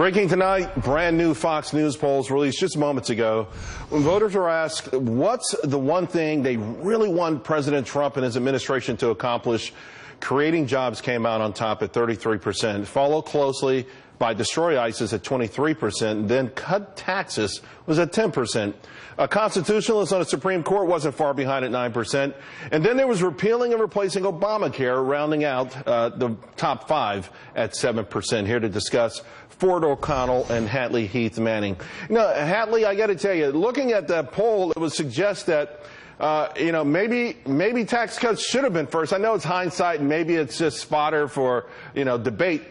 Breaking tonight, brand new Fox News polls released just moments ago. When voters were asked what's the one thing they really want President Trump and his administration to accomplish, creating jobs came out on top at 33%, followed closely by destroy ISIS at 23%, then cut taxes was at 10%. A constitutionalist on the Supreme Court wasn't far behind at 9%. And then there was repealing and replacing Obamacare, rounding out the top five at 7%. Here to discuss, Ford O'Connell and Hatley Heath Manning. You know, Hatley, I got to tell you, looking at that poll, it would suggest that maybe tax cuts should have been first. I know it's hindsight and maybe it's just fodder for, debate.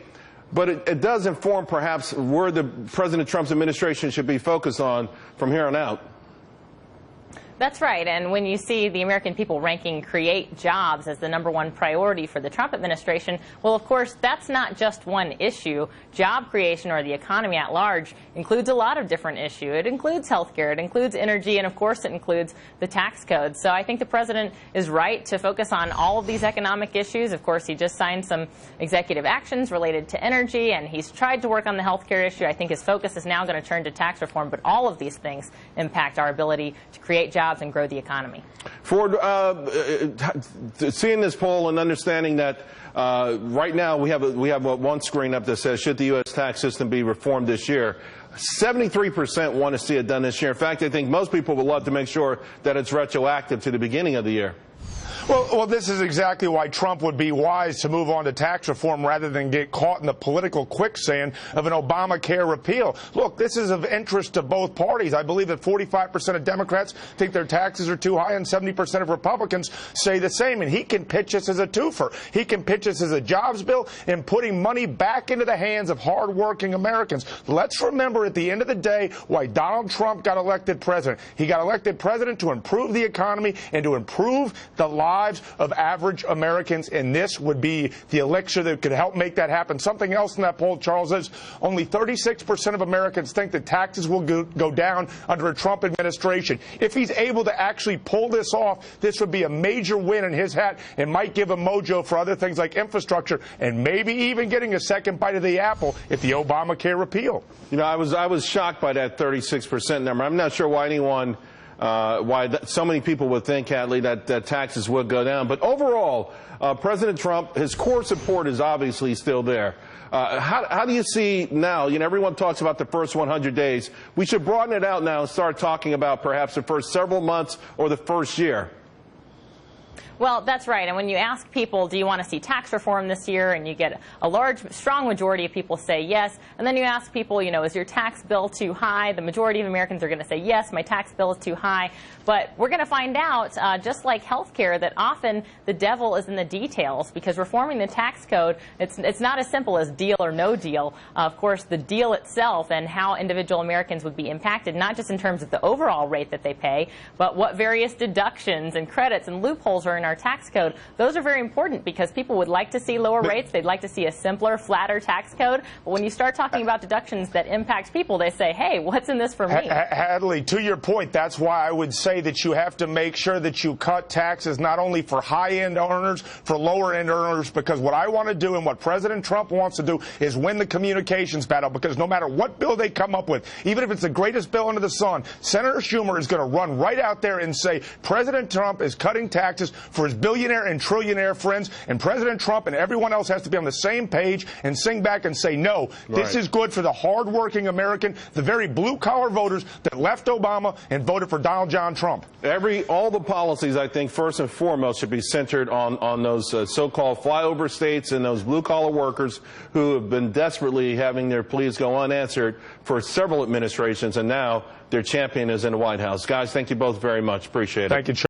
But it does inform perhaps where the President Trump's administration should be focused on from here on out. That's right. And when you see the American people ranking create jobs as the #1 priority for the Trump administration, well, of course, that's not just one issue. Job creation or the economy at large includes a lot of different issues. It includes health care, it includes energy, and of course it includes the tax code. So I think the president is right to focus on all of these economic issues. Of course, he just signed some executive actions related to energy, and he's tried to work on the health care issue. I think his focus is now going to turn to tax reform, but all of these things impact our ability to create jobs and grow the economy. Ford, seeing this poll and understanding that right now we have one screen up that says, should the U.S. tax system be reformed this year? 73% want to see it done this year. In fact, I think most people would love to make sure that it's retroactive to the beginning of the year. Well, this is exactly why Trump would be wise to move on to tax reform rather than get caught in the political quicksand of an Obamacare repeal. Look, this is of interest to both parties. I believe that 45% of Democrats think their taxes are too high and 70% of Republicans say the same. And he can pitch us as a twofer. He can pitch us as a jobs bill and putting money back into the hands of hardworking Americans. Let's remember at the end of the day why Donald Trump got elected president. He got elected president to improve the economy and to improve the lives of average Americans, and this would be the elixir that could help make that happen. Something else in that poll, Charles, is only 36% of Americans think that taxes will go down under a Trump administration. If he's able to actually pull this off, this would be a major win in his hat and might give him mojo for other things like infrastructure and maybe even getting a second bite of the apple if the Obamacare repeal. I was shocked by that 36% number. I'm not sure why anyone so many people would think, Hatley, that taxes would go down. But overall, President Trump, his core support is obviously still there. How do you see now? Everyone talks about the first 100 days. We should broaden it out now and start talking about perhaps the first several months or the first year. Well, that's right. And when you ask people, do you want to see tax reform this year, and you get a large, strong majority of people say yes, and then you ask people, is your tax bill too high? The majority of Americans are going to say yes, my tax bill is too high. But we're going to find out, just like health care, that often the devil is in the details, because reforming the tax code, it's not as simple as deal or no deal. Of course, the deal itself and how individual Americans would be impacted, not just in terms of the overall rate that they pay, but what various deductions and credits and loopholes are in our tax code. Those are very important because people would like to see lower rates. They'd like to see a simpler, flatter tax code. But when you start talking about deductions that impact people, they say, hey, what's in this for me? Hatley, to your point, that's why I would say that you have to make sure that you cut taxes not only for high-end earners, for lower-end earners, because what I want to do and what President Trump wants to do is win the communications battle, because no matter what bill they come up with, even if it's the greatest bill under the sun, Senator Schumer is going to run right out there and say President Trump is cutting taxes for his billionaire and trillionaire friends, and President Trump and everyone else has to be on the same page and sing back and say, no, this is good for the hardworking American, the very blue-collar voters that left Obama and voted for Donald John Trump. All the policies, I think, first and foremost, should be centered on those so-called flyover states and those blue-collar workers who have been desperately having their pleas go unanswered for several administrations, and now their champion is in the White House. Guys, thank you both very much. Appreciate it. Thank you, Charles.